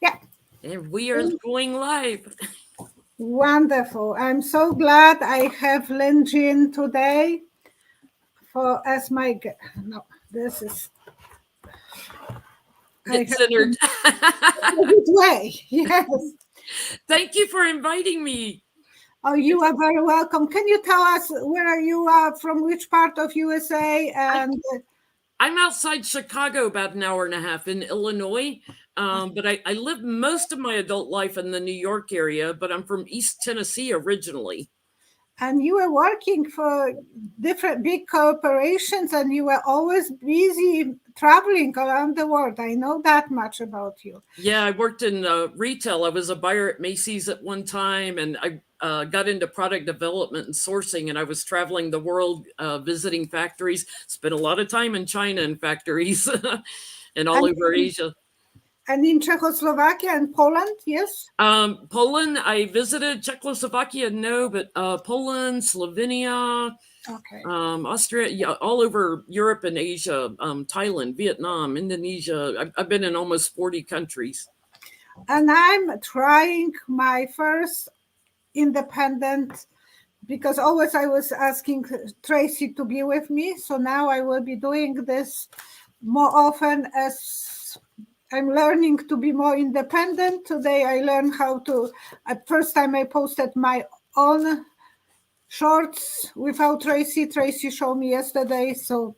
Yeah. And we are going live. Wonderful. I'm so glad I have Lynn today as my guest. No, this is Get centered. a good way. Yes. Thank you for inviting me. Oh, you are very welcome. Can you tell us where are you from which part of USA? And I'm outside Chicago about an hour and a half in Illinois. But I lived most of my adult life in the New York area, but I'm from East Tennessee originally. And you were working for different big corporations and you were always busy traveling around the world. I know that much about you. Yeah, I worked in retail. I was a buyer at Macy's at one time, and I got into product development and sourcing, and I was traveling the world, visiting factories, spent a lot of time in China in factories and all over Asia. And in Czechoslovakia and Poland, yes? Poland, I visited. Czechoslovakia, no, but Poland, Slovenia, Austria, yeah, all over Europe and Asia, Thailand, Vietnam, Indonesia. I've been in almost 40 countries. And I'm trying my first independent, because always I was asking Tracy to be with me. So now I will be doing this more often as I'm learning to be more independent. Today I learned how to, at first time I posted my own shorts without Tracy. Tracy showed me yesterday. So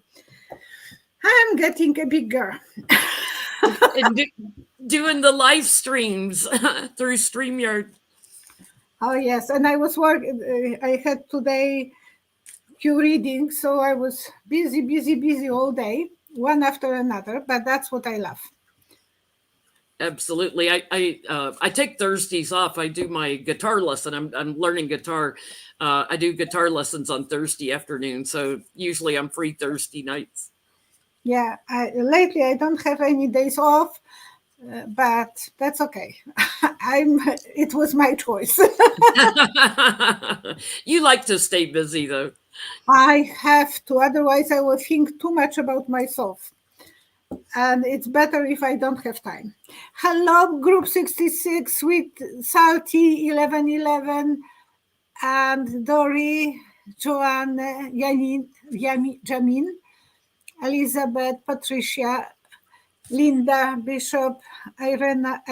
I'm getting a big girl. And doing the live streams through StreamYard. Oh, yes. And I was working, I had today few readings. So I was busy all day, one after another. But that's what I love. Absolutely. I take Thursdays off. I do my guitar lesson. I'm learning guitar. I do guitar lessons on Thursday afternoon. So usually I'm free Thursday nights. Yeah. Lately I don't have any days off, but that's okay. It was my choice. You like to stay busy though. I have to, otherwise I will think too much about myself. And it's better if I don't have time. Hello, Group 66, Sweet Salty 1111, and Dory, Joanne, Jamin, Elizabeth, Patricia, Linda, Bishop, Irena.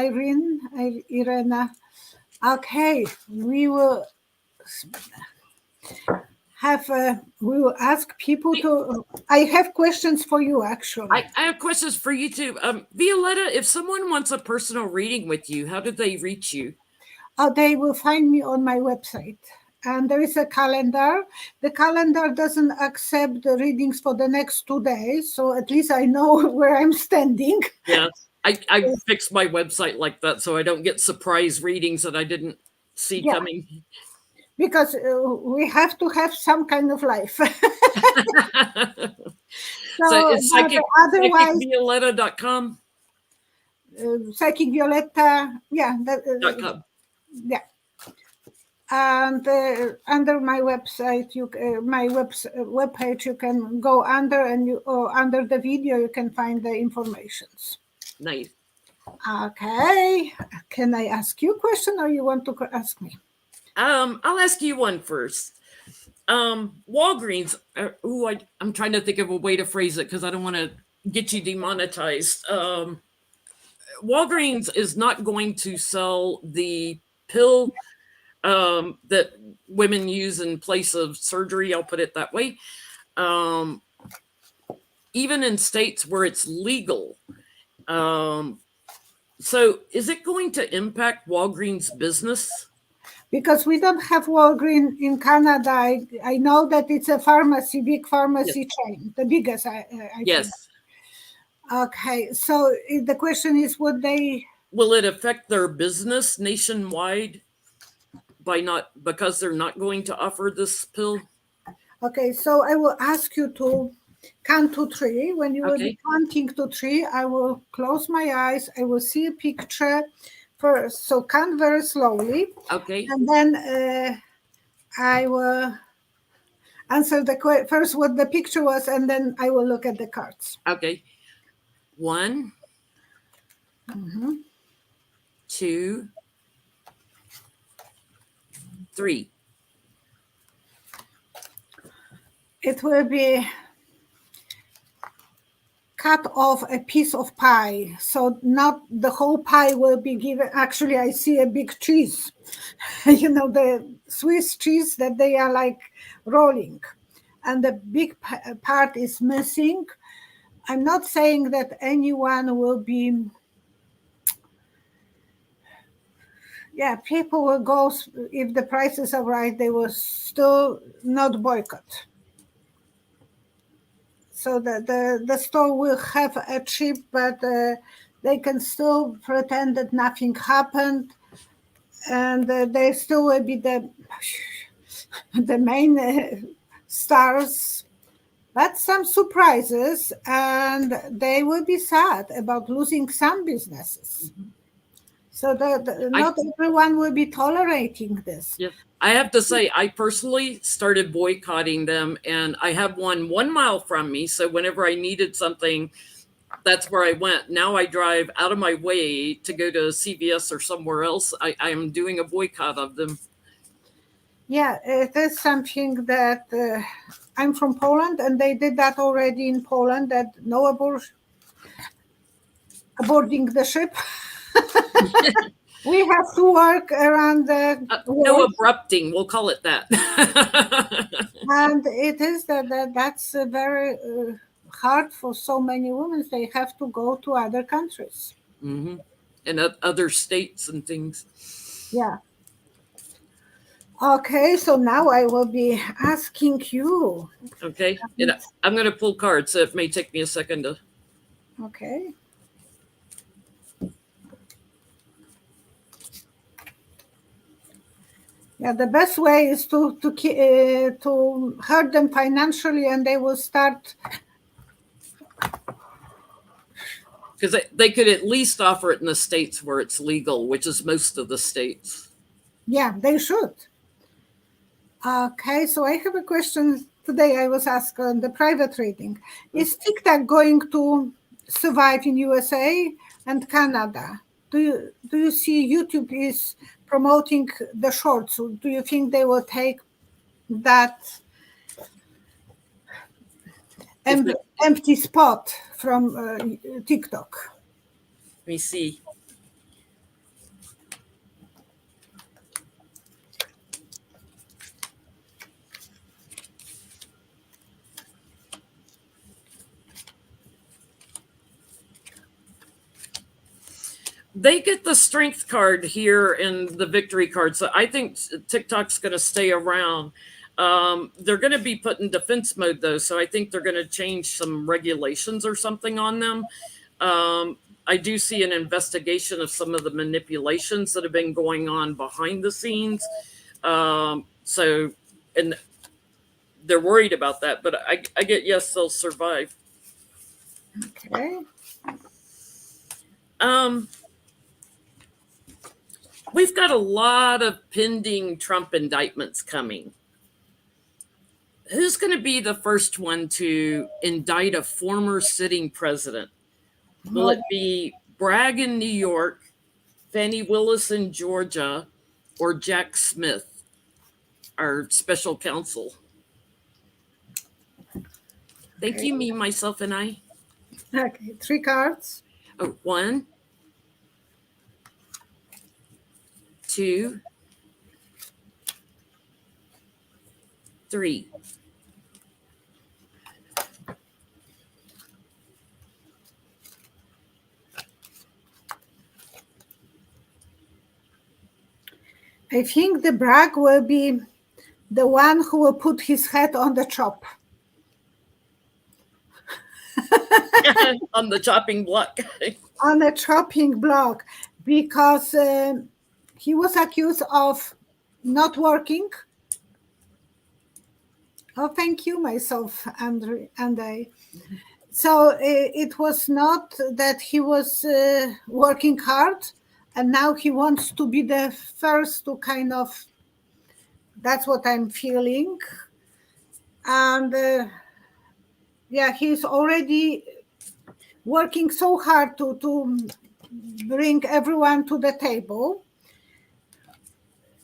Okay, we will we will ask people to. I have questions for you, actually. I have questions for you too. Violetta, if someone wants a personal reading with you, how do they reach you? They will find me on my website. And there is a calendar. The calendar doesn't accept the readings for the next 2 days. So at least I know where I'm standing. Yeah, I fixed my website like that so I don't get surprise readings that I didn't see coming. Because we have to have some kind of life. So it's psychicvioletta.com? Psychic Violetta, yeah. .com. Yeah. And under my website, my webpage, you can go under or under the video, you can find the informations. Nice. Okay. Can I ask you a question or you want to ask me? I'll ask you one first. Walgreens. I'm trying to think of a way to phrase it because I don't want to get you demonetized. Walgreens is not going to sell the pill that women use in place of surgery. I'll put it that way. Even in states where it's legal. So is it going to impact Walgreens' business? Because we don't have Walgreens in Canada. I know that it's a big pharmacy chain, the biggest. I yes. Think. Okay, so the question is, will it affect their business nationwide because they're not going to offer this pill? Okay, so I will ask you to count to 3. When you will be counting to 3, I will close my eyes. I will see a picture first. So count very slowly. Okay. And then I will answer first what the picture was, and then I will look at the cards. Okay. 1, 2, 3. It will be cut off a piece of pie. So not the whole pie will be given. Actually, I see a big cheese, the Swiss cheese that they are like rolling. And the big part is missing. I'm not saying that anyone will be, people will go, if the prices are right, they will still not boycott. So the store will have a chip, but they can still pretend that nothing happened. And they still will be the main stars. But some surprises, and they will be sad about losing some businesses. Mm-hmm. So not everyone will be tolerating this. Yeah, I have to say, I personally started boycotting them, and I have one 1 mile from me. So whenever I needed something, that's where I went. Now I drive out of my way to go to CVS or somewhere else. I am doing a boycott of them. Yeah, it is something that I'm from Poland, and they did that already in Poland, that no aborting the ship. We have to work around the no abrupting, we'll call it that. And it is that's very hard for so many women. They have to go to other countries. Mm-hmm. And other states and things. Yeah. Okay, so now I will be asking you. Okay, and I'm going to pull cards, so it may take me a second to. Okay. Yeah, the best way is to hurt them financially, and they will start. Because they could at least offer it in the states where it's legal, which is most of the states. Yeah, they should. Okay, so I have a question today. I was asked on the private reading. Is TikTok going to survive in USA and Canada? Do you see YouTube is promoting the shorts? Do you think they will take that empty spot from TikTok? Let me see. They get the strength card here and the victory card. So I think TikTok's going to stay around. They're going to be put in defense mode, though. So I think they're going to change some regulations or something on them. I do see an investigation of some of the manipulations that have been going on behind the scenes. And they're worried about that. But I get, yes, they'll survive. Okay. We've got a lot of pending Trump indictments coming. Who's going to be the first one to indict a former sitting president? Will it be Bragg in New York, Fannie Willis in Georgia, or Jack Smith, our special counsel? Thank you, me, myself, and I. Okay, 3 cards. Oh, 1, 2, 3. I think the Bragg will be the one who will put his head on the chop. On the chopping block. On a chopping block, because he was accused of not working. Oh, thank you, myself, Andrew, and I. So it was not that he was working hard, and now he wants to be the first to kind of. That's what I'm feeling, and he's already working so hard to bring everyone to the table.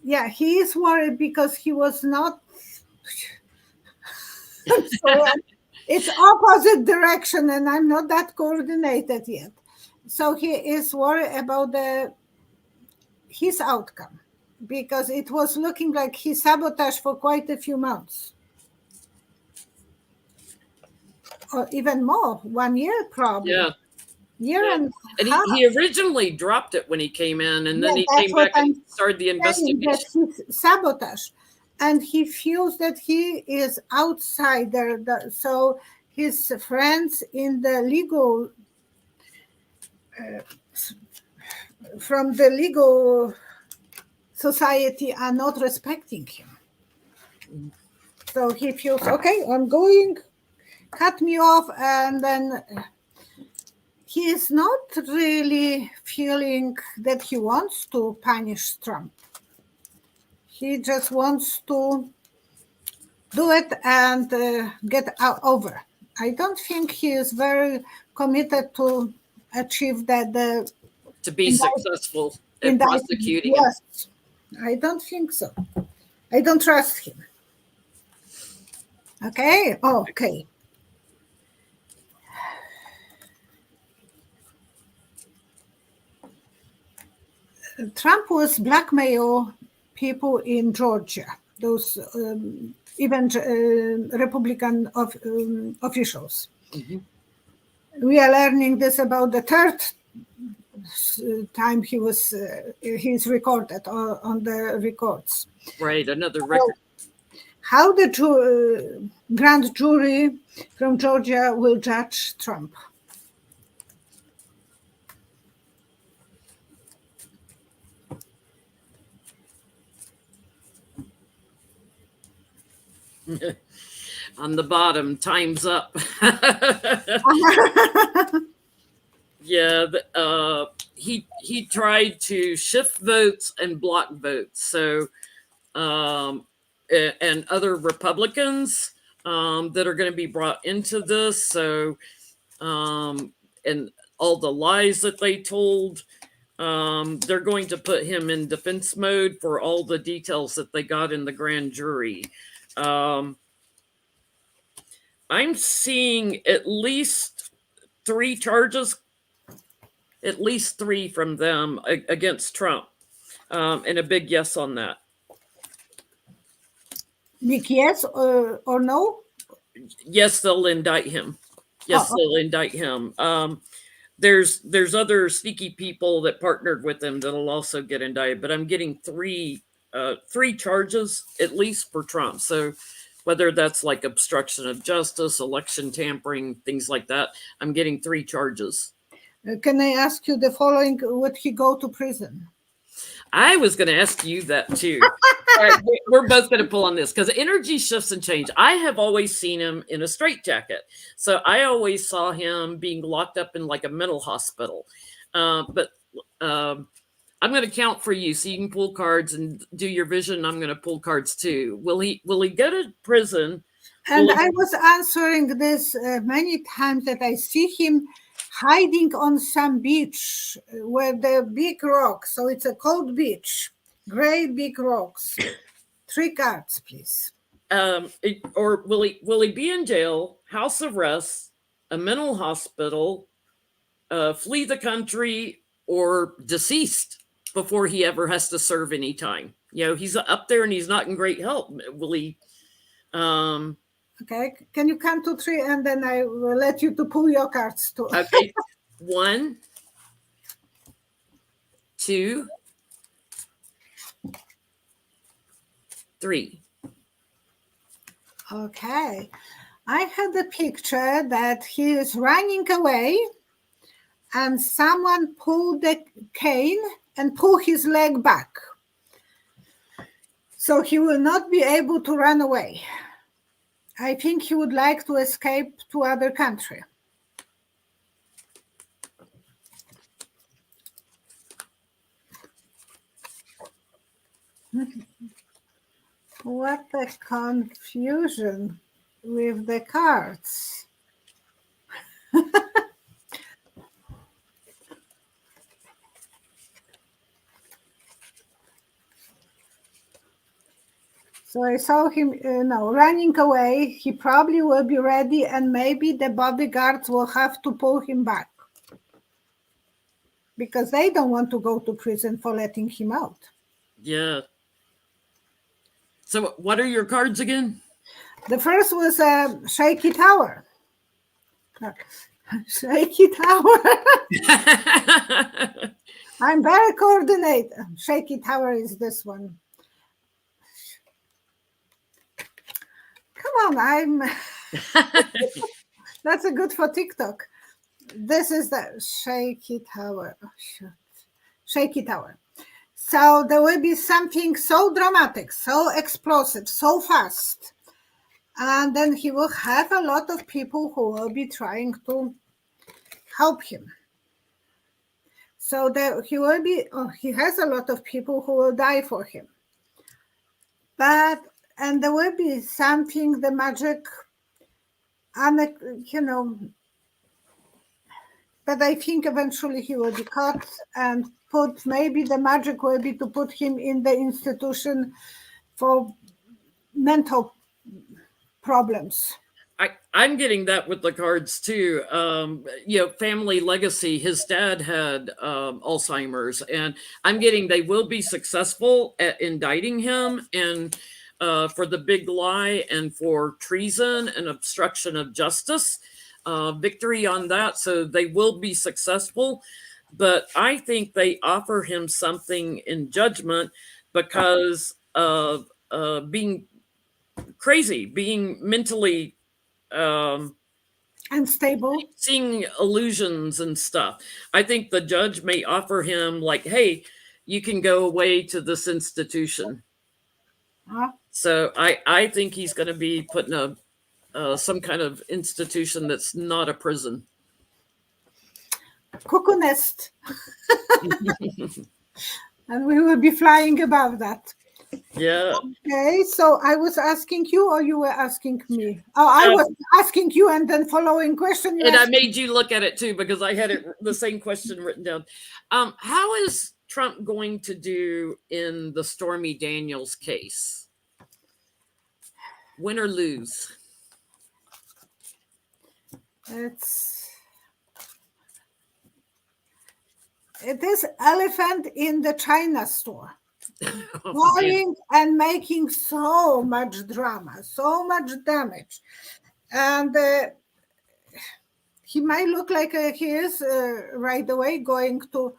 Yeah, he is worried because he was not. So it's opposite direction, and I'm not that coordinated yet. So he is worried about his outcome because it was looking like he sabotaged for quite a few months. Or even more, 1 year probably. Yeah. Year and And he originally dropped it when he came in, and then he came back and started the investigation. That he's sabotage, and he feels that he is outsider. So his friends in the legal, from the legal society, are not respecting him. So he feels, okay, I'm going, cut me off, and then he is not really feeling that he wants to punish Trump. He just wants to do it and get over. I don't think he is very committed to achieve that. To be successful in prosecuting him. Yes, I don't think so. I don't trust him. Okay, okay. Trump was blackmail people in Georgia, those even Republican officials. Mm-hmm. We are learning this about the third time he's recorded on the records. Right, another record. How the grand jury from Georgia will judge Trump? On the bottom, time's up. Yeah, he tried to shift votes and block votes. So, and other Republicans that are going to be brought into this. So, and all the lies that they told, they're going to put him in defense mode for all the details that they got in the grand jury. I'm seeing at least 3 charges, at least 3 from them against Trump, and a big yes on that. Big yes or no? Yes, they'll indict him. Yes, they'll indict him. There's other sneaky people that partnered with him that'll also get indicted, but I'm getting 3 charges at least for Trump. So whether that's like obstruction of justice, election tampering, things like that, I'm getting 3 charges. Can I ask you the following? Would he go to prison? I was going to ask you that too. All right, we're both going to pull on this because energy shifts and change. I have always seen him in a straitjacket. So I always saw him being locked up in like a mental hospital. But I'm going to count for you so you can pull cards and do your vision. I'm going to pull cards too. Will he go to prison? And I was answering this many times that I see him hiding on some beach where the big rocks. So it's a cold beach, great big rocks. 3 cards, please. Or will he be in jail, house arrest, a mental hospital, flee the country, or deceased before he ever has to serve any time? You know, he's up there and he's not in great health. Will he? Okay, can you count to 3 and then I will let you to pull your cards too. Okay, 1, 2, 3. Okay, I had a picture that he is running away and someone pulled the cane and pulled his leg back. So he will not be able to run away. I think he would like to escape to other country. What a confusion with the cards. So I saw him, running away. He probably will be ready, and maybe the bodyguards will have to pull him back because they don't want to go to prison for letting him out. Yeah. So what are your cards again? The first was a shaky tower. Shaky tower. I'm very coordinated. Shaky tower is this one. Come on, that's a good for TikTok. This is the shaky tower. Oh, shit. Shaky tower. So there will be something so dramatic, so explosive, so fast. And then he will have a lot of people who will be trying to help him. So he has a lot of people who will die for him. And there will be something, the magic, but I think eventually he will be caught and maybe the magic will be to put him in the institution for mental problems. I'm getting that with the cards too. Family legacy. His dad had Alzheimer's, and I'm getting they will be successful at indicting him and for the big lie and for treason and obstruction of justice. Victory on that, so they will be successful. But I think they offer him something in judgment because of being crazy, being mentally unstable, seeing illusions and stuff. I think the judge may offer him like, hey, you can go away to this institution. So I think he's going to be put in some kind of institution that's not a prison. Cuckoo nest. And we will be flying above that. Yeah. Okay, so I was asking you or you were asking me? Oh, I was asking you and then following question. And I made you look at it too because I had the same question written down. How is Trump going to do in the Stormy Daniels case? Win or lose? It is elephant in the China store. Going and making so much drama, so much damage. And he might look like he is right away going to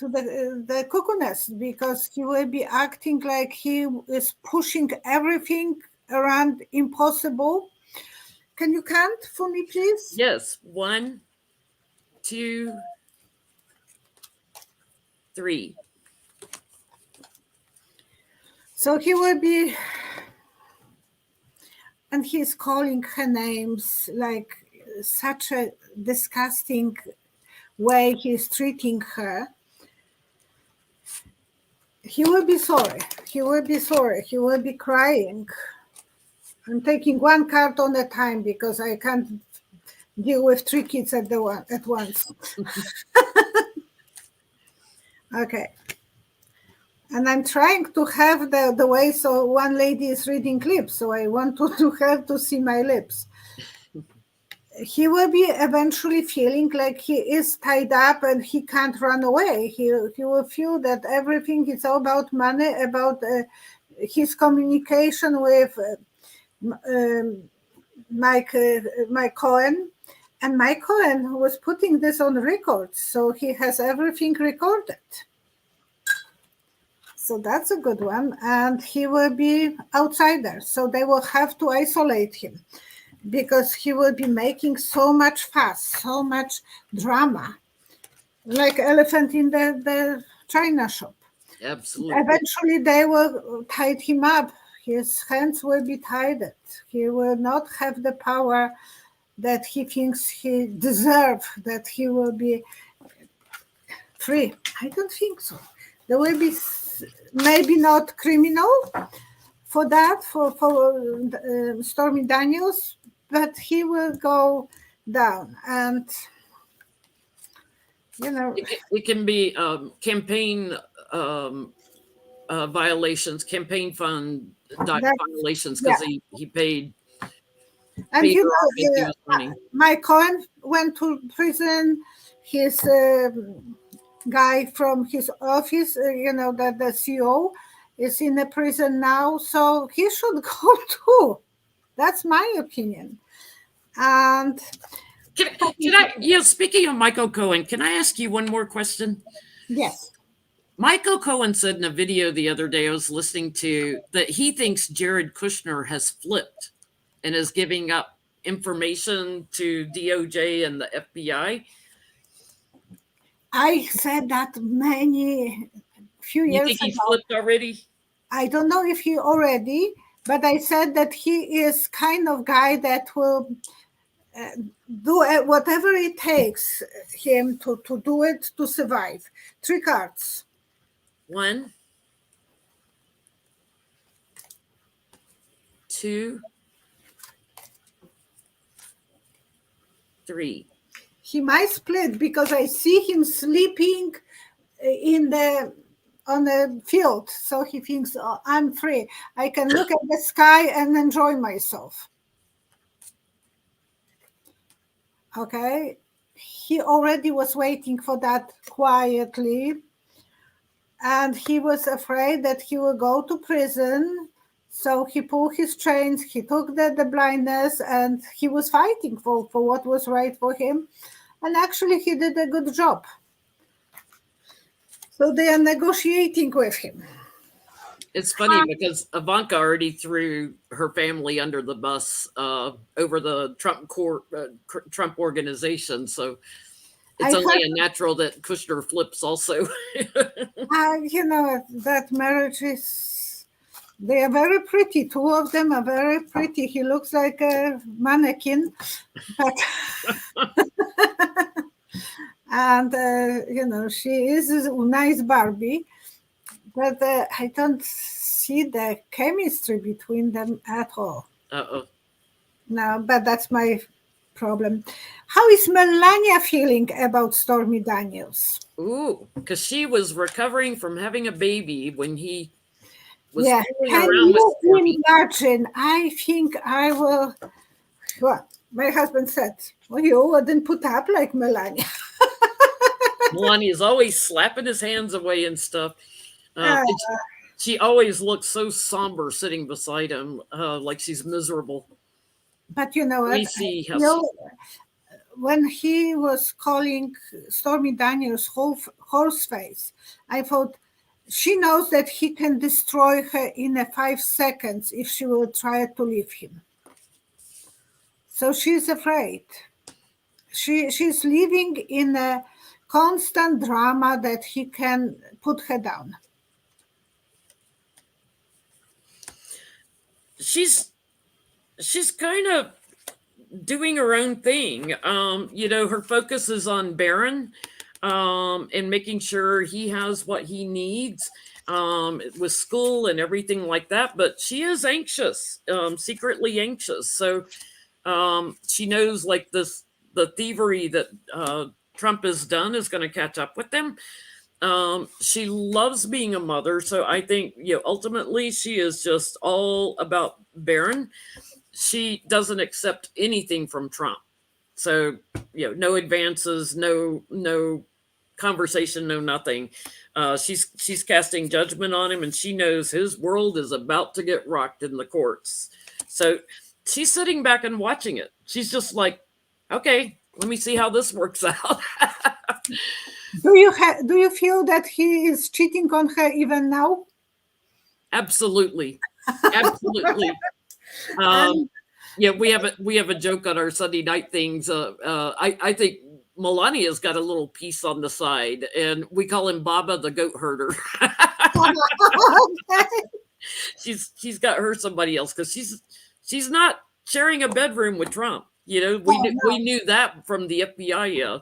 the cuckoo nest because he will be acting like he is pushing everything around impossible. Can you count for me, please? Yes. 1, 2, 3. So he will be, and he's calling her names like such a disgusting way he's treating her. He will be sorry. He will be sorry. He will be crying. I'm taking one card on a time because I can't deal with 3 kids at once. Okay. And I'm trying to have the way so one lady is reading lips, so I want to have to see my lips. He will be eventually feeling like he is tied up and he can't run away. He will feel that everything is all about money, about his communication with Mike Cohen. And Mike Cohen was putting this on record, so he has everything recorded. So that's a good one. And he will be outsider, so they will have to isolate him because he will be making so much fuss, so much drama, like elephant in the China shop. Absolutely. Eventually, they will tie him up. His hands will be tied. He will not have the power that he thinks he deserves, that he will be free. I don't think so. There will be maybe not criminal for that, for Stormy Daniels, but he will go down. And, it can be campaign violations, campaign fund violations, Yeah. because he paid And her off as he was running. Mike Cohen went to prison. His guy from his office, that the CEO is in the prison now, so he should go too. That's my opinion. And Speaking of Michael Cohen, can I ask you one more question? yes, Michael Cohen said in a video the other day I was listening to that he thinks Jared Kushner has flipped and is giving up information to DOJ and the FBI. I said that few You years think he ago. flipped already? I don't know if he already, but I said that he is kind of guy that will do whatever it takes him to do it to survive. 3 cards. 1, 2, 3. He might split because I see him sleeping on the field. So he thinks, oh, I'm free. I can look at the sky and enjoy myself. Okay. He already was waiting for that quietly. And he was afraid that he will go to prison. So he pulled his chains, he took the blindness, and he was fighting for what was right for him. And actually, he did a good job. So they are negotiating with him. It's funny because Ivanka already threw her family under the bus over the Trump organization. So it's only a natural that Kushner flips also. That marriage is, they are very pretty. 2 of them are very pretty. He looks like a mannequin. But and, she is a nice Barbie. But I don't see the chemistry between them at all. Uh-oh. No, but that's my problem. How is Melania feeling about Stormy Daniels? Ooh, because she was recovering from having a baby when he was Can around with Stormy. Imagine? I think I will. Well, my husband said, well, you wouldn't put up like Melania. Melania is always slapping his hands away and stuff. She always looks so somber sitting beside him, like she's miserable. But you know what? We see how when he was calling Stormy Daniels horse face, I thought she knows that he can destroy her in 5 seconds if she will try to leave him. So she's afraid. She's living in a constant drama that he can put her down. She's kind of doing her own thing. Her focus is on Barron and making sure he has what he needs with school and everything like that. But she is anxious, secretly anxious. So she knows like the thievery that Trump has done is going to catch up with them. She loves being a mother. So I think, ultimately she is just all about Barron. She doesn't accept anything from Trump. So, no advances, no conversation, no nothing. She's casting judgment on him, and she knows his world is about to get rocked in the courts. So she's sitting back and watching it. She's just like, okay, let me see how this works out. Do you feel that he is cheating on her even now? Absolutely. We have a joke on our Sunday night things. I think Melania's got a little piece on the side, and we call him Baba the goat herder. Okay. She's got her somebody else because she's not sharing a bedroom with Trump. We knew that from the FBI. Yeah.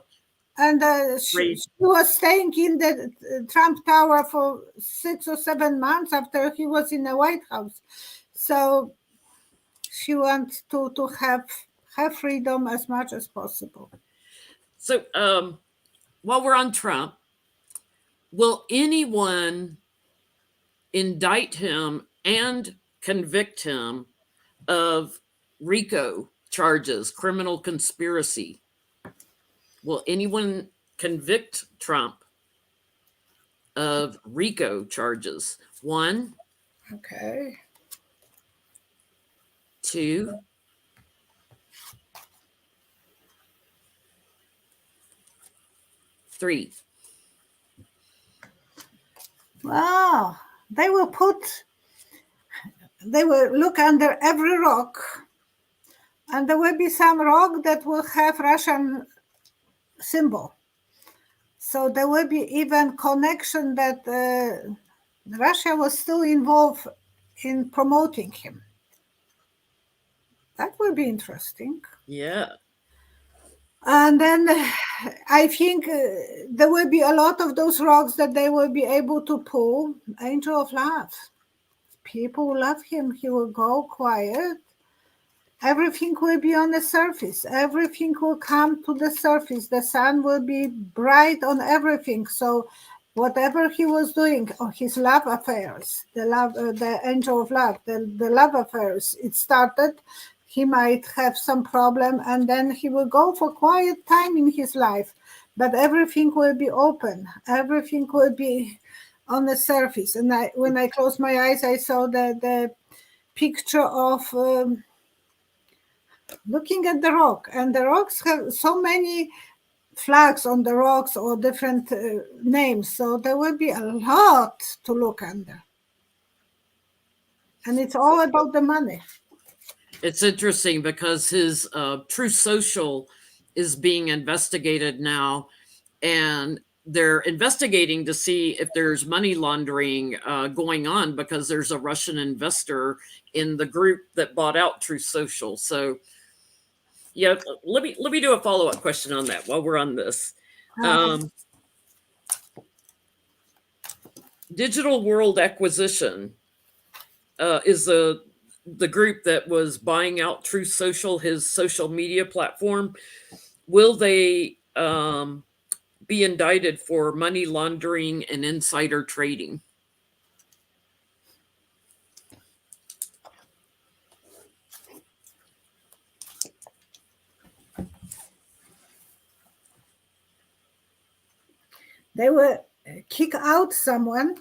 And she was staying in the Trump Tower for 6 or 7 months after he was in the White House. So she wants to have her freedom as much as possible. So while we're on Trump, will anyone indict him and convict him of RICO charges, criminal conspiracy. Will anyone convict Trump of RICO charges? 1, Okay. 2, 3. Wow. They will look under every rock, and there will be some rock that will have Russian symbol. So there will be even connection that Russia was still involved in promoting him. That will be interesting. Yeah. And then I think there will be a lot of those rocks that they will be able to pull. Angel of Love. People love him. He will go quiet. Everything will be on the surface. Everything will come to the surface. The sun will be bright on everything. So whatever he was doing, or his love affairs, the angel of love, the love affairs, it started. He might have some problem, and then he will go for quiet time in his life. But everything will be open. Everything will be on the surface. And when I closed my eyes, I saw the picture of looking at the rock, and the rocks have so many flags on the rocks or different names. So there will be a lot to look under. And it's all about the money. It's interesting because his Truth Social is being investigated now, and they're investigating to see if there's money laundering going on, because there's a Russian investor in the group that bought out Truth Social. So, yeah, let me do a follow-up question on that while we're on this. Digital World Acquisition is the group that was buying out Truth Social, his social media platform. Will they be indicted for money laundering and insider trading? They will kick out someone.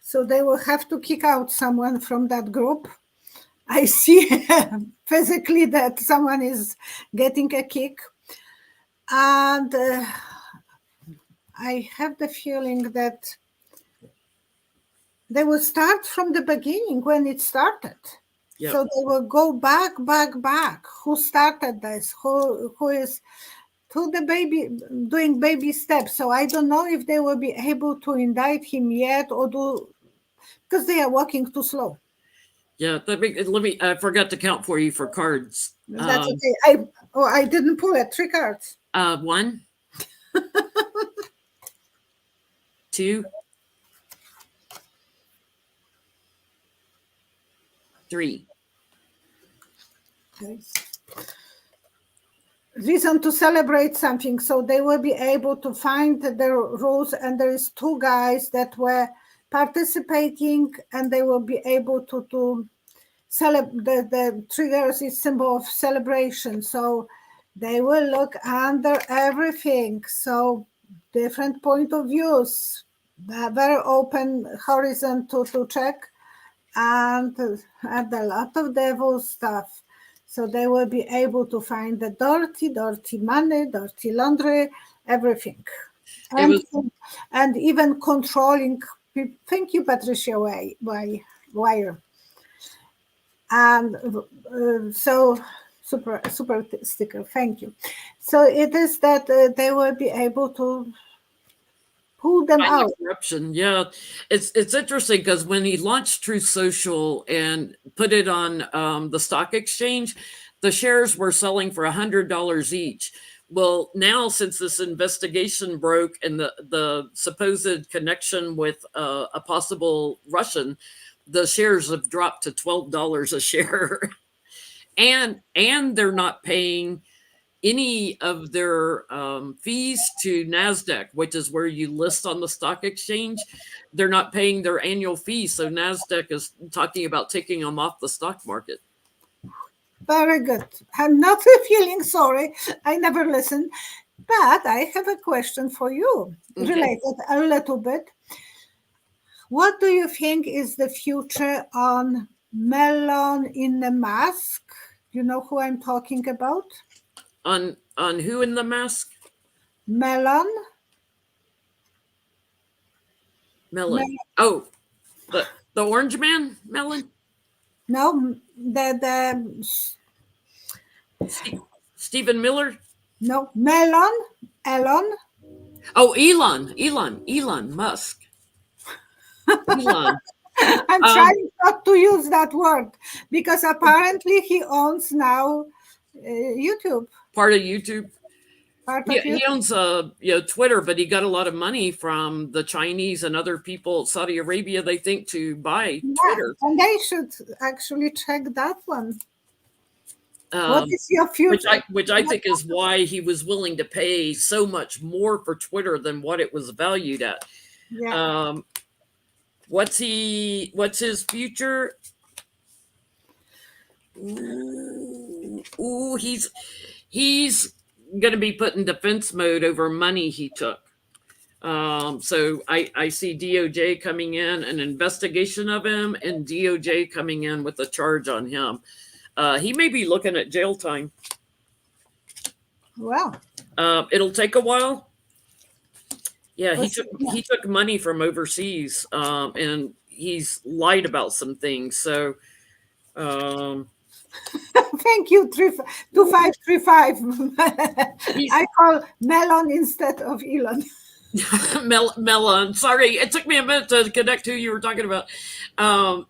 So they will have to kick out someone from that group. I see physically that someone is getting a kick. And I have the feeling that they will start from the beginning when it started. Yep. So they will go back. Who started this? Who is to the baby, doing baby steps. So I don't know if they will be able to indict him yet, or do, because they are walking too slow. Yeah, let me. I forgot to count for you for cards. That's okay. I didn't pull it. 3 cards. 1, 2, 3. Okay. Reason to celebrate something. So they will be able to find the rules, and there is 2 guys that were participating, and they will be able to celebrate. The triggers is symbol of celebration. So they will look under everything. So different point of views, very open horizon to check, and a lot of devil stuff. So they will be able to find the dirty money, dirty laundry, everything. And even controlling. Thank you, Patricia Wire. And so super sticker. Thank you. So it is that they will be able to pull them out. Corruption. Yeah, it's interesting because when he launched Truth Social and put it on the stock exchange, the shares were selling for $100 each. Well, now since this investigation broke and the supposed connection with a possible Russian, the shares have dropped to $12 a share, and they're not paying any of their fees to NASDAQ, which is where you list on the stock exchange. They're not paying their annual fees. So NASDAQ is talking about taking them off the stock market. Very good. I'm not feeling sorry. I never listened. But I have a question for you, related a little bit. What do you think is the future on melon in the mask? You know who I'm talking about? On who in the mask? Melon. Melon. Oh, the orange man, Melon? No, the Stephen Miller? no, Melon, Elon. Oh, Elon Musk. Elon. I'm trying not to use that word because apparently he owns now YouTube. Part of YouTube. Yeah, he owns Twitter, but he got a lot of money from the Chinese and other people, Saudi Arabia, they think, to buy Twitter. And they should actually check that one. What is your future? Which I think is why he was willing to pay so much more for Twitter than what it was valued at. Yeah. What's his future? Ooh, he's going to be put in defense mode over money he took. So I see DOJ coming in, an investigation of him, and DOJ coming in with a charge on him. He may be looking at jail time. Wow. It'll take a while. Yeah, he took money from overseas, and he's lied about some things. So, thank you, 2535. I call Melon instead of Elon. Melon. Sorry, it took me a minute to connect who you were talking about.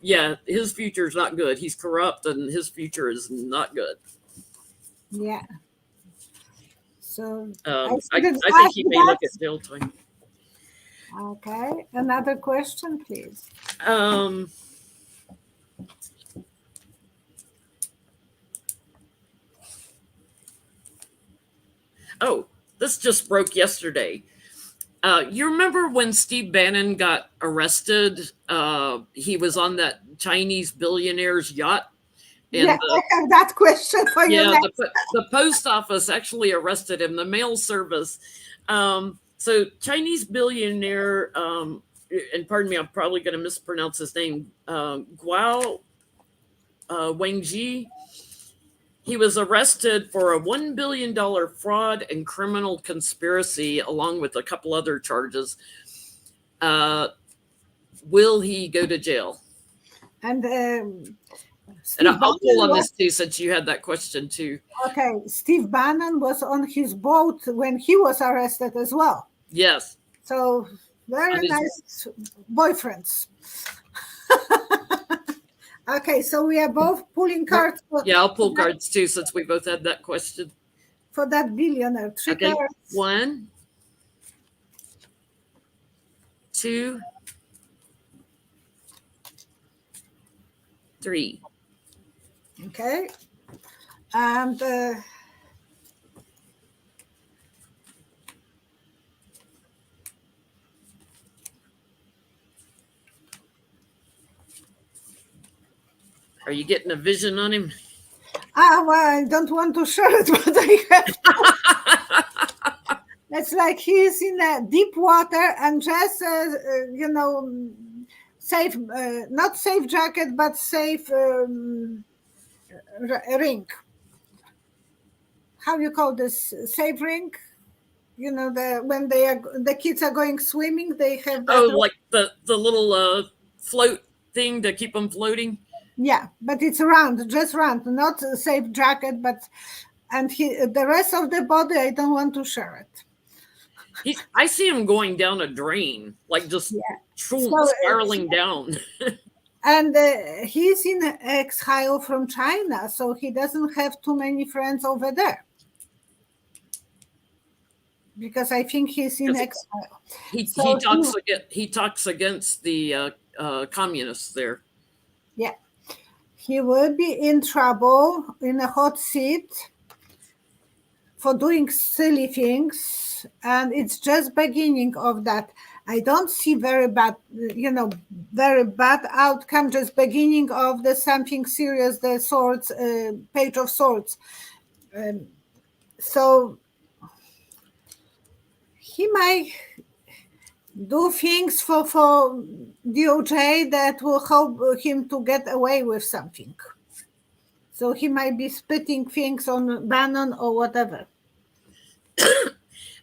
Yeah, his future is not good. He's corrupt, and his future is not good. Yeah. So I think he may look at jail time. Okay. Another question, please. Oh, this just broke yesterday. You remember when Steve Bannon got arrested? He was on that Chinese billionaire's yacht. And I have that question for you. Yeah, the post office actually arrested him, the mail service. So Chinese billionaire, and pardon me, I'm probably going to mispronounce his name, Guo Wangji. He was arrested for a $1 billion fraud and criminal conspiracy, along with a couple other charges. Will he go to jail? And I'll pull on this too, since you had that question too. Okay, Steve Bannon was on his boat when he was arrested as well. Yes. So very nice boyfriends. Okay, so we are both pulling cards. Yeah, I'll pull cards too, since we both had that question. For that billionaire. Three cards. 1, 2, 3. Okay. And are you getting a vision on him? Well, I don't want to share it, but I have. It's like he's in a deep water and just, safe, not safe jacket, but safe ring. How you call this? Safe ring? You know, when the kids are going swimming, they have. Like the little float thing to keep them floating. Yeah, but it's round, just round, not a safe jacket, and the rest of the body, I don't want to share it. I see him going down a drain, like just spiraling down. And he's in exile from China, so he doesn't have too many friends over there. Because I think he's in exile. He talks against the communists there. Yeah. He will be in trouble, in a hot seat. for doing silly things, and it's just beginning of that. I don't see very bad outcome, just beginning of the something serious, the swords, page of swords. So he might do things for DOJ that will help him to get away with something. So he might be spitting things on Bannon or whatever.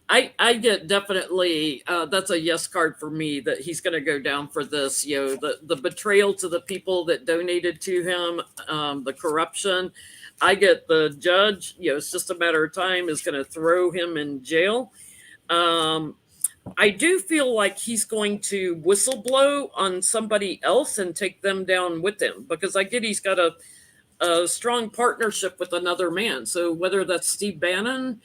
I get definitely that's a yes card for me, that he's going to go down for this. The betrayal to the people that donated to him, the corruption. I get the judge. It's just a matter of time, is going to throw him in jail. I do feel like he's going to whistleblow on somebody else and take them down with him, because I get he's got a strong partnership with another man. So whether that's Steve Bannon,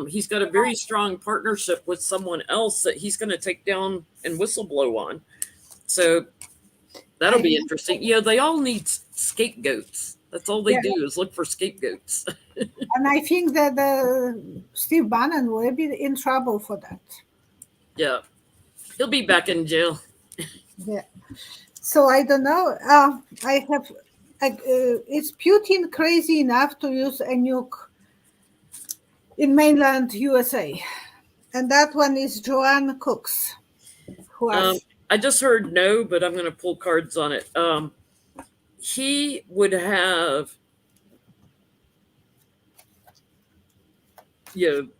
he's got a very strong partnership with someone else that he's going to take down and whistleblow on. So that'll be interesting. They all need scapegoats. That's all they do, is look for scapegoats. And I think that Steve Bannon will be in trouble for that. Yeah. He'll be back in jail. Yeah. So I don't know. Is Putin crazy enough to use a nuke in mainland USA? And that one is Joanne Cooks. I just heard no, but I'm going to pull cards on it. He would have 70%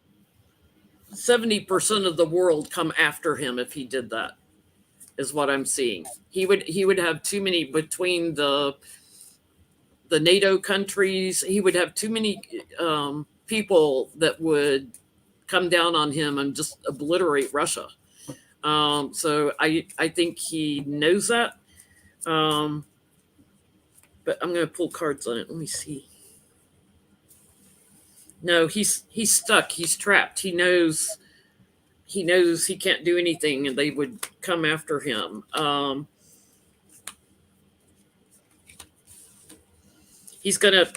of the world come after him if he did that, is what I'm seeing. He would have too many, between the NATO countries. He would have too many people that would come down on him and just obliterate Russia. So I think he knows that. But I'm going to pull cards on it. Let me see. No, he's stuck. He's trapped. He knows he can't do anything, and they would come after him. He's gonna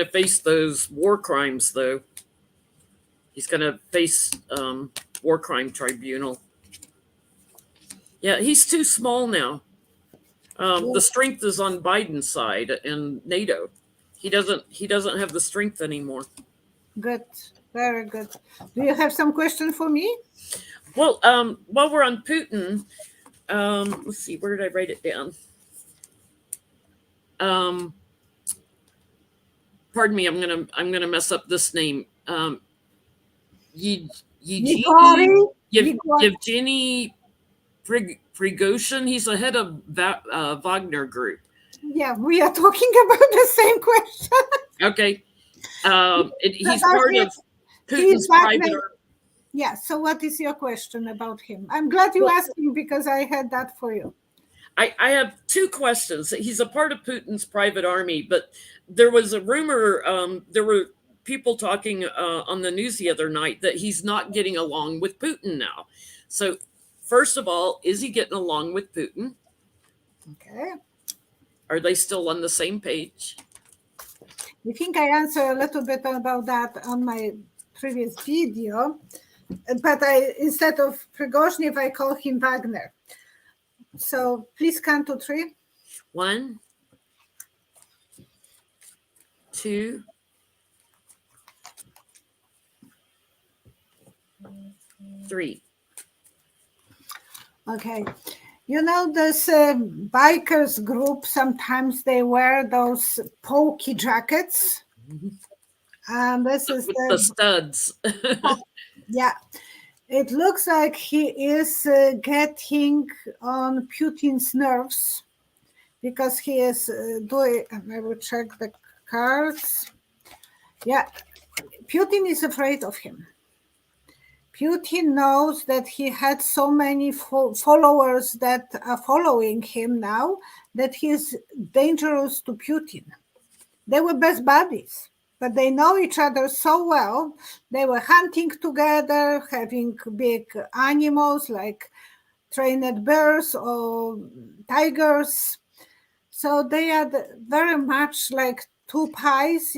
face those war crimes, though. He's gonna face war crime tribunal. Yeah, he's too small now. The strength is on Biden's side and NATO. He doesn't have the strength anymore. Good, very good. Do you have some question for me? Well, while we're on Putin, let's see, where did I write it down? Pardon me, I'm gonna mess up this name. Yevgeny Prigozhin. He's the head of Wagner Group. Yeah, we are talking about the same question. Okay. He's part of Putin's private army. Yeah, so what is your question about him? I'm glad you asked him, because I had that for you. I have two questions. He's a part of Putin's private army, but there was a rumor, there were people talking on the news the other night that he's not getting along with Putin now. So first of all, is he getting along with Putin? Okay. Are they still on the same page? I think I answered a little bit about that on my previous video, but instead of Prigozhin, I call him Wagner. So please count to 3. 1, 2, 3. Okay. You know, this bikers group, sometimes they wear those pokey jackets. And this is the studs. Yeah. It looks like he is getting on Putin's nerves, because he is doing, I will check the cards. Yeah. Putin is afraid of him. Putin knows that he had so many followers that are following him now, that he is dangerous to Putin. They were best buddies, but they know each other so well. They were hunting together, having big animals like trained bears or tigers. So they are very much like two pies,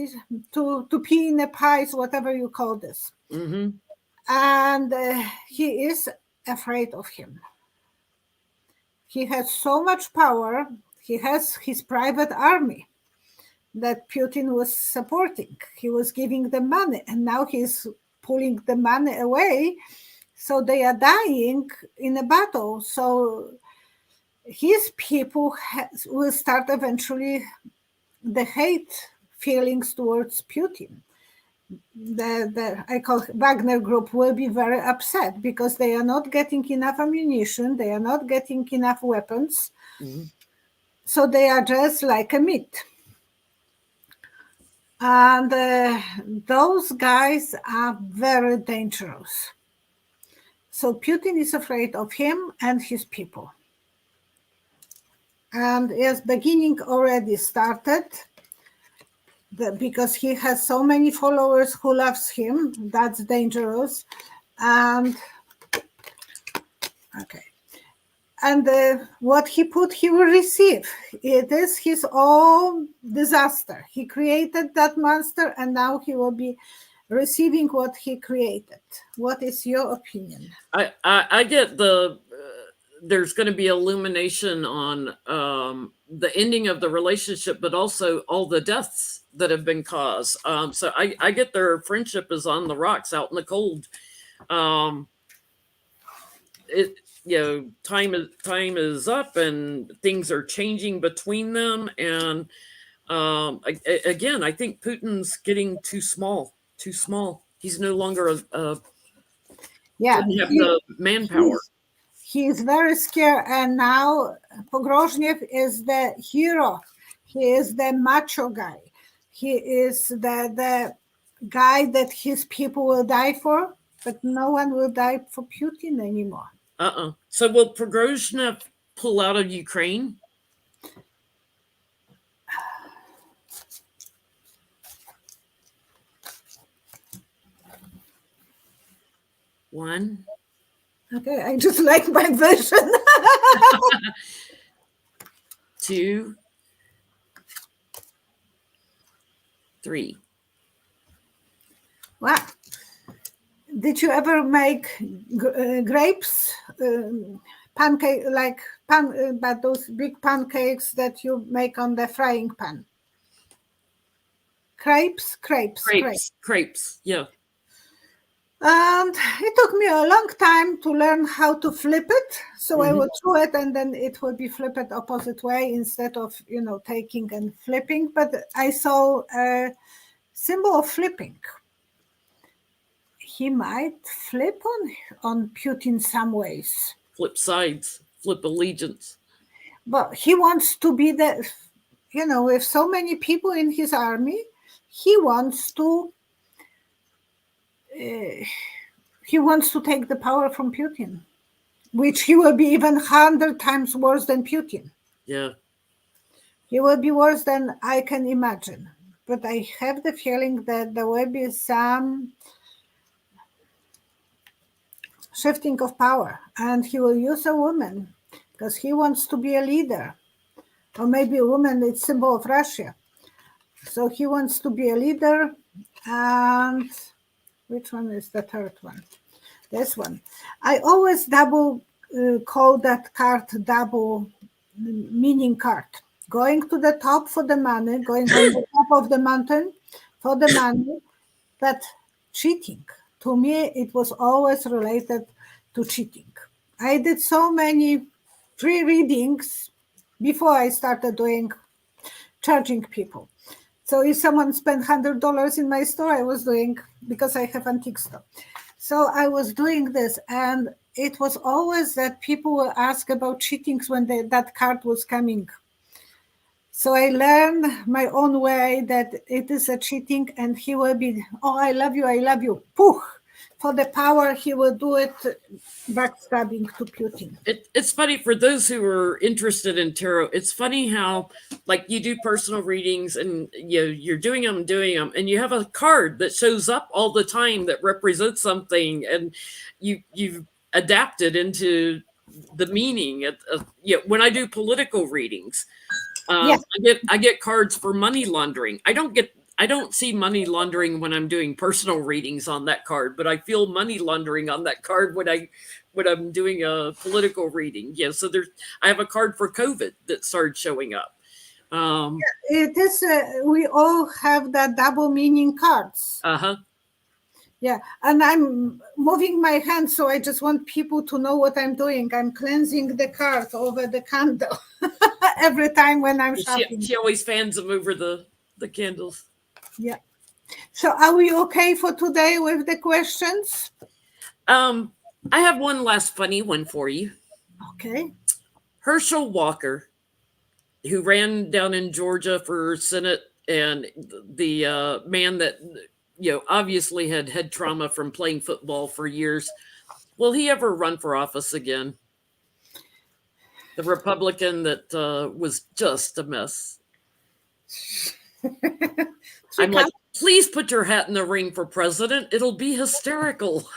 to pee in a pies, whatever you call this. Mm-hmm. And he is afraid of him. He has so much power. He has his private army that Putin was supporting. He was giving them money, and now he's pulling the money away. So they are dying in a battle. So his people will start eventually the hate feelings towards Putin. I call Wagner Group will be very upset because they are not getting enough ammunition. They are not getting enough weapons. Mm-hmm. So they are just like a meat. And those guys are very dangerous. So Putin is afraid of him and his people. And yes, beginning already started because he has so many followers who loves him. That's dangerous. And okay. And what he put, he will receive. It is his own disaster. He created that monster, and now he will be receiving what he created. What is your opinion? I get there's going to be illumination on the ending of the relationship, but also all the deaths that have been caused. So I get their friendship is on the rocks out in the cold. Time is up and things are changing between them. And again, I think Putin's getting too small. He's no longer doesn't have the manpower. He's very scared, and now Pogrozhnev is the hero. He is the macho guy. He is the guy that his people will die for, but no one will die for Putin anymore. So will Pogrozhnev pull out of Ukraine? One. Okay, I just like my version. 2, 3. Wow. Did you ever make grapes, pancake, but those big pancakes that you make on the frying pan? Crepes, Yeah. And it took me a long time to learn how to flip it. So I would do it, and then it would be flipped opposite way instead of, taking and flipping. But I saw a symbol of flipping. He might flip on Putin some ways. Flip sides, flip allegiance. But he wants to be with so many people in his army, he wants to take the power from Putin, which he will be even 100 times worse than Putin. Yeah. He will be worse than I can imagine. But I have the feeling that there will be some shifting of power, and he will use a woman because he wants to be a leader. Or maybe a woman is symbol of Russia. So he wants to be a leader. And which one is the third one? This one. I always double call that card double meaning card. Going to the top for the money, going on the top of the mountain for the money, but cheating. To me, it was always related to cheating. I did so many free readings before I started charging people. So if someone spent $100 in my store, I was doing, because I have antique store. So I was doing this, and it was always that people will ask about cheatings when that card was coming. So I learned my own way that it is a cheating, and he will be, I love you, poof. For the power, he will do it, backstabbing to Putin. It's funny for those who are interested in tarot. It's funny how, like, you do personal readings and you're doing them, and you have a card that shows up all the time that represents something, and you've adapted into the meaning. When I do political readings, Yes, I get cards for money laundering. I don't see money laundering when I'm doing personal readings on that card, but I feel money laundering on that card when I'm doing a political reading. Yeah, so I have a card for COVID that started showing up. it is. We all have the double meaning cards. Uh-huh. Yeah, and I'm moving my hand, so I just want people to know what I'm doing. I'm cleansing the card over the candle every time when I'm shopping. She always fans them over the candles. Yeah. So are we okay for today with the questions? I have one last funny one for you. Okay. Herschel Walker, who ran down in Georgia for Senate, and the man that obviously had head trauma from playing football for years. Will he ever run for office again? The Republican that was just a mess. I'm like, please put your hat in the ring for president. It'll be hysterical.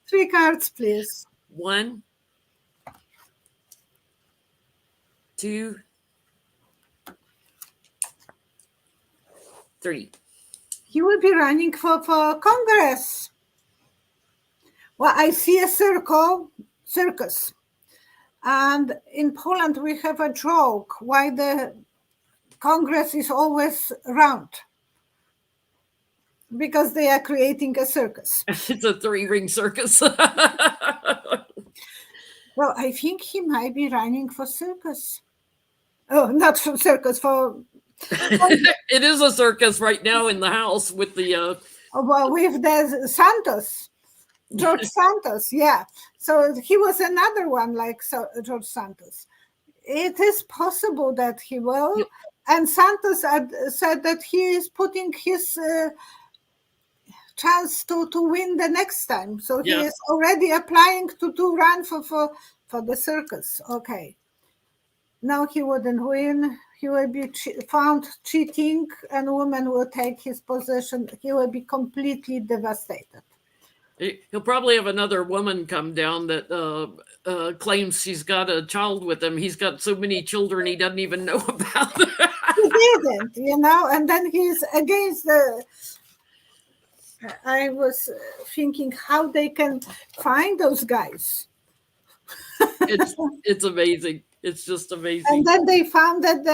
3 cards, please. 1, 2, 3. He will be running for Congress. Well, I see a circus. And in Poland, we have a joke why the Congress is always round. Because they are creating a circus. It's a 3-ring circus. Well, I think he might be running for circus. Oh, not for circus, for... It is a circus right now in the House with the... Well, with the Santos. George Santos, yeah. So he was another one like George Santos. It is possible that he will. Yep. And Santos said that he is putting his chance to win the next time. So he is already applying to run for the circus. Okay. Now he wouldn't win. He will be found cheating, and women will take his position. He will be completely devastated. He'll probably have another woman come down that claims she's got a child with him. He's got so many children he doesn't even know about. He didn't, and then he's against the... I was thinking how they can find those guys. It's amazing. It's just amazing. And then they found that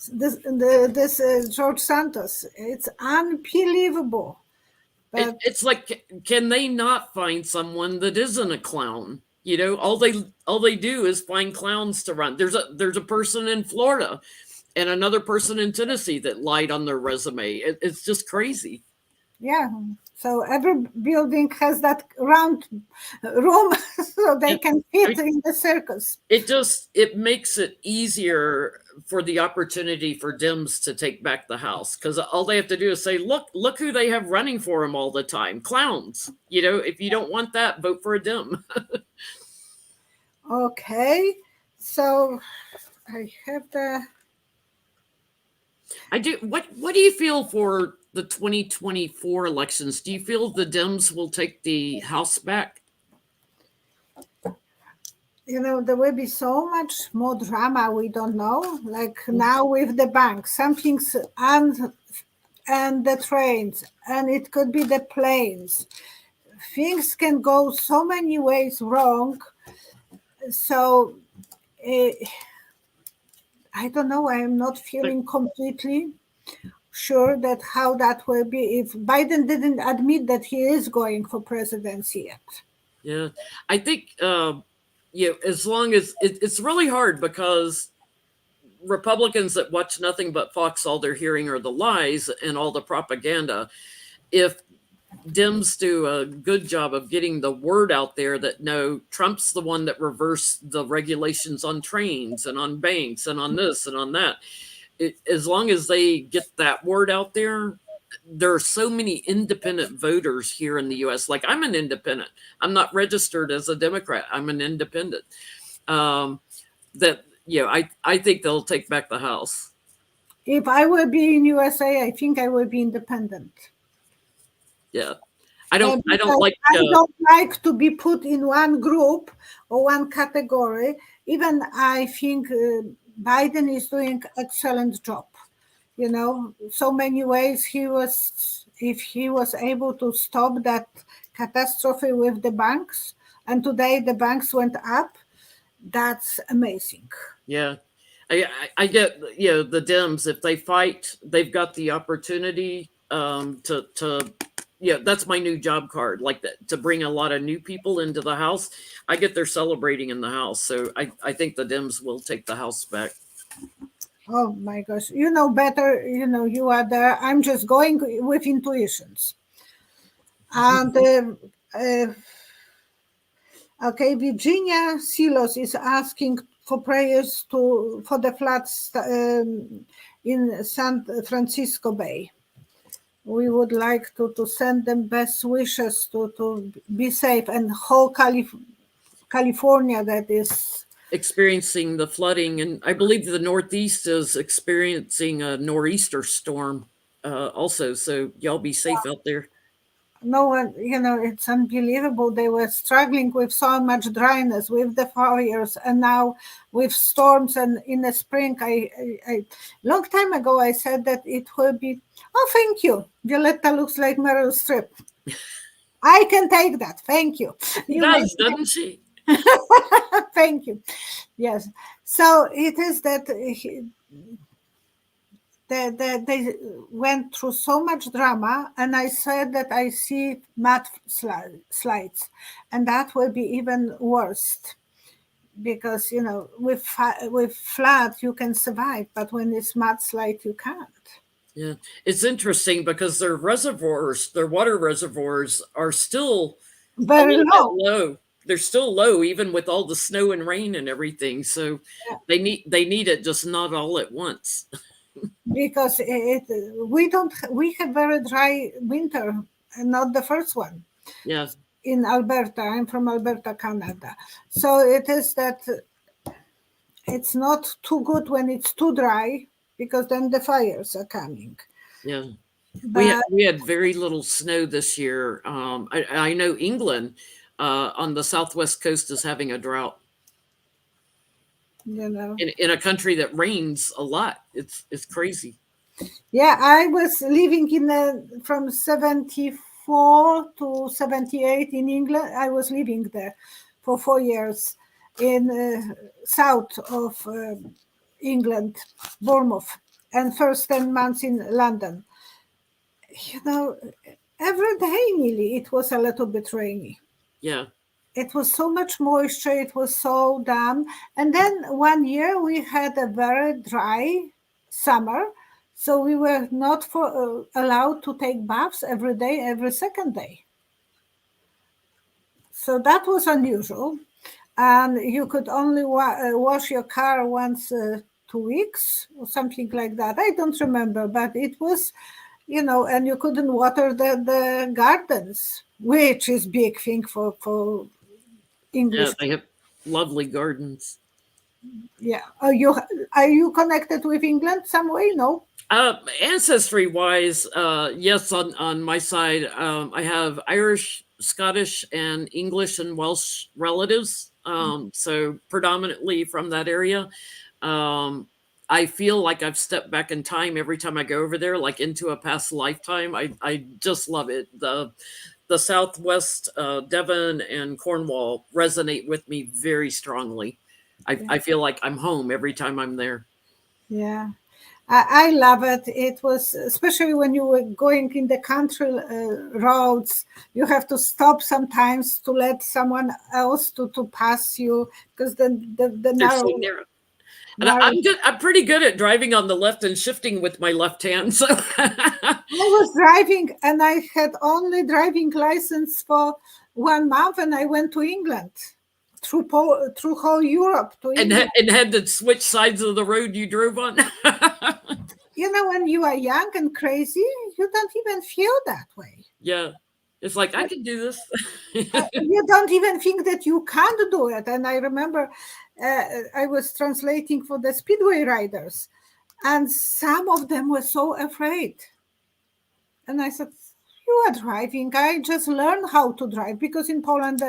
this George Santos. It's unbelievable. It's like, can they not find someone that isn't a clown? All they do is find clowns to run. There's a person in Florida and another person in Tennessee that lied on their resume. It's just crazy. Yeah. So every building has that round room so they can fit in the circus. It makes it easier for the opportunity for Dems to take back the House, because all they have to do is say, look who they have running for them all the time. Clowns. If you don't want that, vote for a Dem. Okay. So I have I do. What do you feel for the 2024 elections? Do you feel the Dems will take the House back? There will be so much more drama. We don't know. Like now with the bank, something's and the trains, and it could be the planes. Things can go so many ways wrong. So I don't know. I am not feeling completely sure that how that will be if Biden didn't admit that he is going for presidency yet. Yeah, I think as long as it's really hard, because Republicans that watch nothing but Fox, all they're hearing are the lies and all the propaganda. If Dems do a good job of getting the word out there that no, Trump's the one that reversed the regulations on trains and on banks and on this and on that. As long as they get that word out there, there are so many independent voters here in the U.S. Like, I'm an independent. I'm not registered as a Democrat. I'm an independent. I think they'll take back the House. If I will be in USA, I think I will be independent. Yeah. I don't Because like. I don't like to be put in one group or one category. Even I think Biden is doing excellent job. You know, so many ways if he was able to stop that catastrophe with the banks, and today the banks went up, that's amazing. Yeah. I get, the Dems, if they fight, they've got the opportunity to that's my new job card, like that, to bring a lot of new people into the House. I get they're celebrating in the House, so I think the Dems will take the House back. Oh my gosh, you know better, you are there. I'm just going with intuitions. And okay, Virginia Silos is asking for prayers for the floods in San Francisco Bay. We would like to send them best wishes to be safe, and whole California that is experiencing the flooding, and I believe the Northeast is experiencing a nor'easter storm also. So y'all be safe out there. no one, it's unbelievable. They were struggling with so much dryness with the fires, and now with storms. And in the spring, I long time ago I said that it will be. Oh, thank you. Violetta looks like Meryl Streep. I can take that. Thank you. She does, doesn't she? Thank you. Yes. So it is that they went through so much drama, and I said that I see mud slides, and that will be even worse, because with flood you can survive, but when it's mudslide you can't. Yeah, it's interesting because their water reservoirs are still Very low. low. They're still low, even with all the snow and rain and everything. So Yeah. they need it, just not all at once. Because we have very dry winter, and not the first one. Yeah. In Alberta, I'm from Alberta, Canada. So it is that it's not too good when it's too dry, because then the fires are coming. Yeah. But We had very little snow this year. I know England on the southwest coast is having a drought. In a country that rains a lot. It's crazy. Yeah, I was living from 74 to 78 in England. I was living there for 4 years in south of England, Bournemouth, and first 10 months in London. Every day nearly it was a little bit rainy. Yeah. It was so much moisture, it was so damp. And then one year we had a very dry summer, so we were not allowed to take baths every day, every second day. So that was unusual. And you could only wash your car once 2 weeks or something like that. I don't remember, but it was, and you couldn't water the gardens, which is big thing for English. Yeah, they have lovely gardens. Yeah. Are you connected with England some way? No. Ancestry wise, yes. On my side, I have Irish, Scottish, and English and Welsh relatives. So predominantly from that area. I feel like I've stepped back in time every time I go over there, like into a past lifetime. I just love it. The Southwest, Devon and Cornwall resonate with me very strongly. I feel like I'm home every time I'm there. Yeah, I love it. It was, especially when you were going in the country roads, you have to stop sometimes to let someone else to pass you, because the They're so narrow. And I'm pretty good at driving on the left and shifting with my left hand. So I was driving, and I had only driving license for 1 month, and I went to England through whole Europe to England. And had to switch sides of the road you drove on. When you are young and crazy, you don't even feel that way. Yeah. It's like, I can do this. You don't even think that you can't do it. And I remember I was translating for the Speedway riders, and some of them were so afraid. And I said, you are driving. I just learned how to drive because in Poland,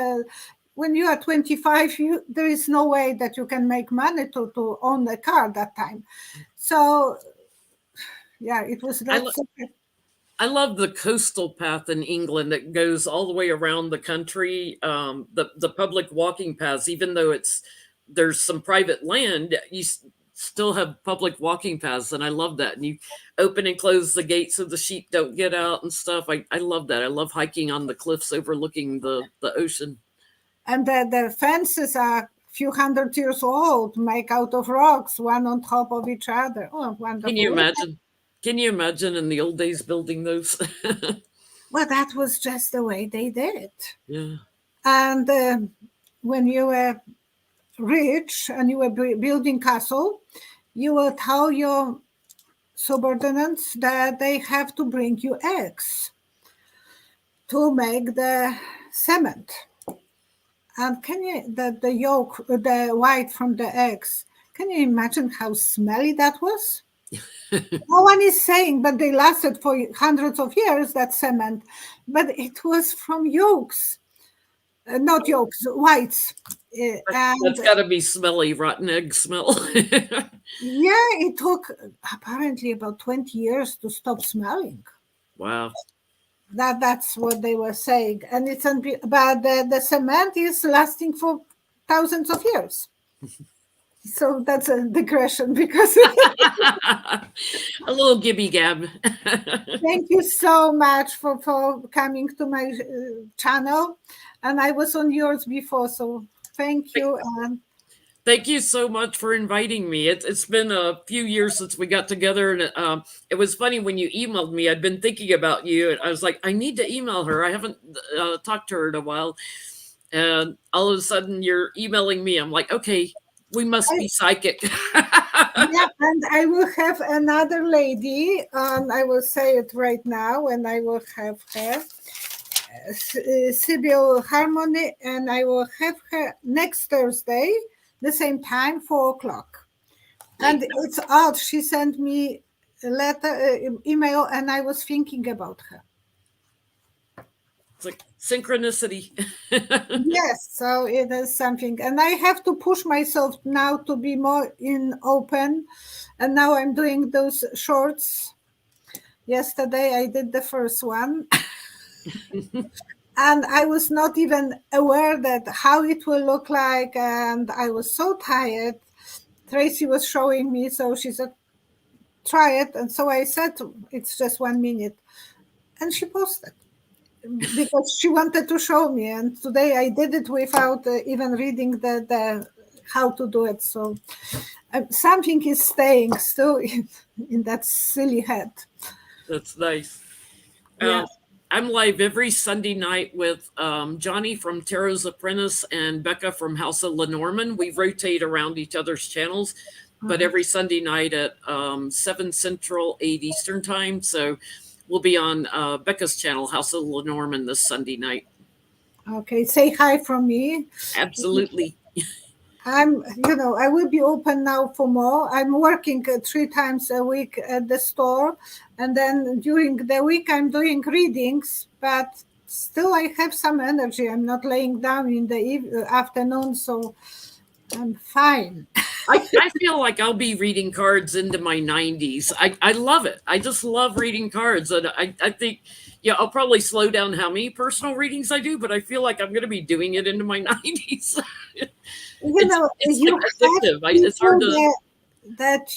when you are 25, there is no way that you can make money to own a car that time. So, yeah, it was that. I love the coastal path in England that goes all the way around the country. The public walking paths, even though there's some private land, you still have public walking paths, and I love that. And you open and close the gates so the sheep don't get out and stuff. I love that. I love hiking on the cliffs overlooking the ocean. And the fences are a few hundred years old, made out of rocks, one on top of each other. Oh, wonderful. Can you imagine? Can you imagine in the old days building those? Well, that was just the way they did. Yeah. And when you were rich and you were building castle, you would tell your subordinates that they have to bring you eggs to make the cement. And can you, the yolk, the white from the eggs, can you imagine how smelly that was? No one is saying, but they lasted for hundreds of years, that cement. But it was from yolks, not yolks, whites. That's got to be smelly, rotten egg smell. Yeah, it took apparently about 20 years to stop smelling. Wow. That's what they were saying. And it's but the cement is lasting for thousands of years. So that's a digression because a little gibby gab. Thank you so much for coming to my channel. And I was on yours before, so thank you. Thank you so much for inviting me. It's been a few years since we got together, and it was funny when you emailed me. I'd been thinking about you, and I was like, I need to email her. I haven't talked to her in a while, and all of a sudden you're emailing me. I'm like, okay, we must be psychic. Yeah, and I will have another lady, I will say it right now, and I will have her, Sibyl Harmony, and I will have her next Thursday, the same time, 4:00. And it's odd, she sent me a letter, email, and I was thinking about her. It's like synchronicity. Yes, so it is something. And I have to push myself now to be more open. And now I'm doing those shorts. Yesterday I did the first one. And I was not even aware that how it will look like. And I was so tired. Tracy was showing me, so she said, try it. And so I said, it's just 1 minute. And she posted. Because she wanted to show me, and today I did it without even reading the how to do it. So something is staying still in that silly head. That's nice. Yeah. I'm live every Sunday night with Johnny from Tarot's Apprentice and Becca from House of Lenormand. We rotate around each other's channels, but every Sunday night at 7 Central, 8 Eastern time. So we'll be on Becca's channel, House of Lenormand, this Sunday night. Okay, say hi from me. Absolutely. I will be open now for more. I'm working 3 times a week at the store. And then during the week, I'm doing readings, but still I have some energy. I'm not laying down in the afternoon, so I'm fine. I feel like I'll be reading cards into my 90s. I love it. I just love reading cards. And I think, I'll probably slow down how many personal readings I do, but I feel like I'm going to be doing it into my 90s. It's addictive. It's hard to... That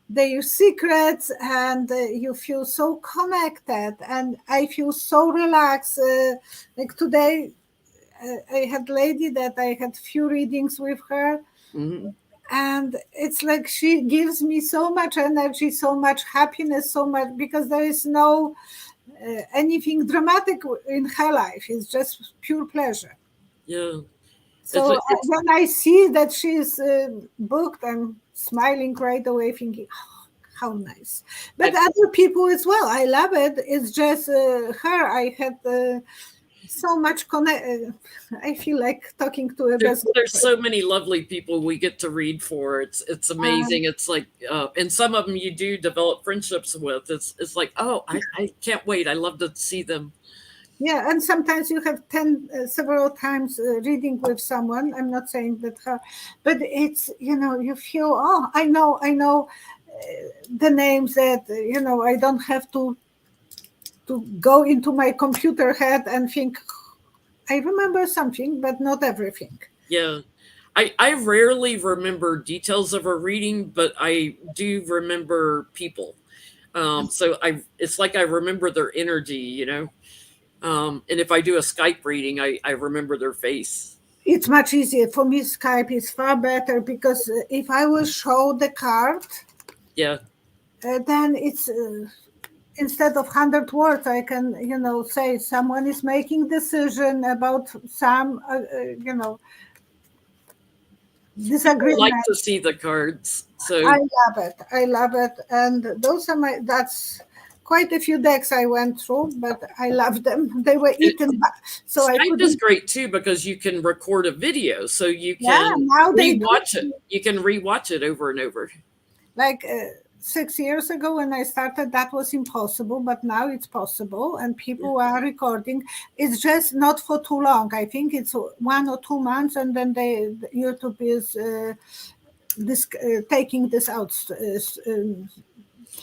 their secrets, and you feel so connected. And I feel so relaxed. Like today, I had a lady that I had few readings with her. Mm-hmm. And it's like she gives me so much energy, so much happiness, so much, because there is no anything dramatic in her life. It's just pure pleasure. Yeah. So when I see that she's booked, I'm smiling right away, thinking, oh, how nice. But other people as well. I love it. It's just her. I had so much I feel like talking to a best. There's so many lovely people we get to read for. It's amazing. It's like, and some of them you do develop friendships with. It's like, oh, I can't wait. I love to see them. Yeah, and sometimes you have several times reading with someone. I'm not saying that her, but it's, you feel, oh, I know the names that, I don't have to go into my computer head and think, I remember something, but not everything. Yeah. I rarely remember details of a reading, but I do remember people. So it's like I remember their energy, and if I do a Skype reading, I remember their face. It's much easier for me. Skype is far better because if I will show the card, Yeah, then it's instead of 100 words, I can, say someone is making decision about some, I disagreement. like to see the cards. So I love it, and those are that's quite a few decks I went through, but I love them. They were eaten back, so I Skype couldn't. is great too because you can record a video, so you Yeah, can now they rewatch it. You can rewatch it over and over. Like 6 years ago when I started, that was impossible, but now it's possible, and people are recording. It's just not for too long. I think it's 1 or 2 months, and then YouTube is taking this out.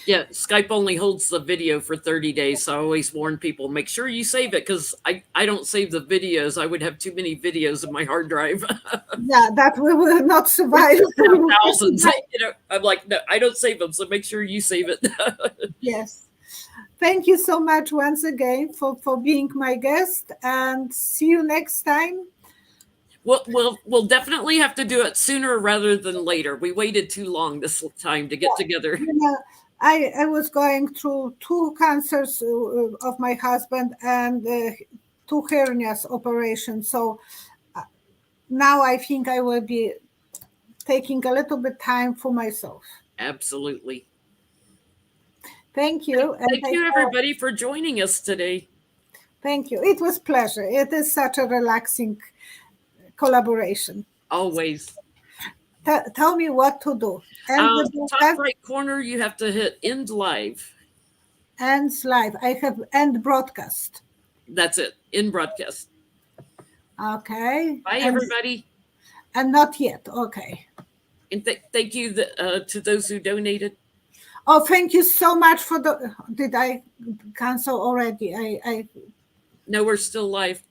Yeah, Skype only holds the video for 30 days. So I always warn people, make sure you save it because I don't save the videos. I would have too many videos in my hard drive. Yeah, that we will not survive. Thousands. I'm like, no, I don't save them. So make sure you save it. Yes. Thank you so much once again for being my guest, and see you next time. We'll definitely have to do it sooner rather than later. We waited too long this time to get together. I was going through 2 cancers of my husband and 2 hernias operations. So now I think I will be taking a little bit time for myself. Absolutely. Thank you. Thank you, everybody, for joining us today. Thank you. It was a pleasure. It is such a relaxing collaboration. Always. Tell me what to do. And top right corner, you have to hit end live. End live. I have end broadcast. That's it. End broadcast. Okay. Bye, everybody. And not yet. Okay. And thank you to those who donated. Oh, thank you so much for did I cancel already? No, we're still live.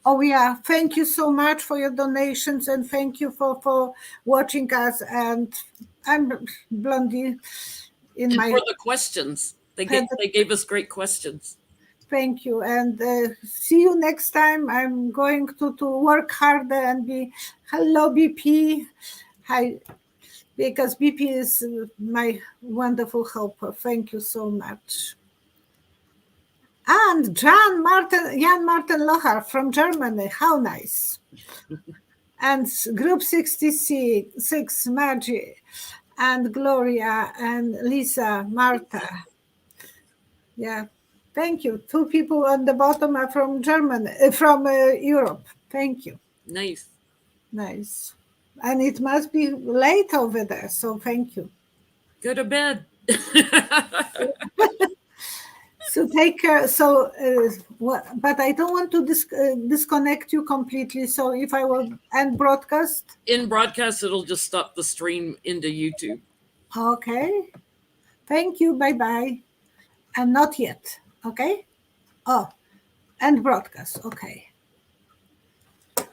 Oh, yeah. Thank you so much for your donations, and thank you for watching us. And I'm Blondie for the questions. They gave us great questions. Thank you. And see you next time. I'm going to work harder and be hello, BP. Hi, because BP is my wonderful helper. Thank you so much. And Jan Martin Lohar from Germany. How nice. And Group 66, Maggie, and Gloria, and Lisa, Marta. Yeah. Thank you. 2 people on the bottom are from Germany, from Europe. Thank you. Nice. Nice. And it must be late over there, so thank you. Go to bed. So take care. So, but I don't want to disconnect you completely. So if I will end broadcast? In broadcast, it'll just stop the stream into YouTube. Okay. Thank you. Bye-bye. And not yet. Okay. Oh, end broadcast. Okay.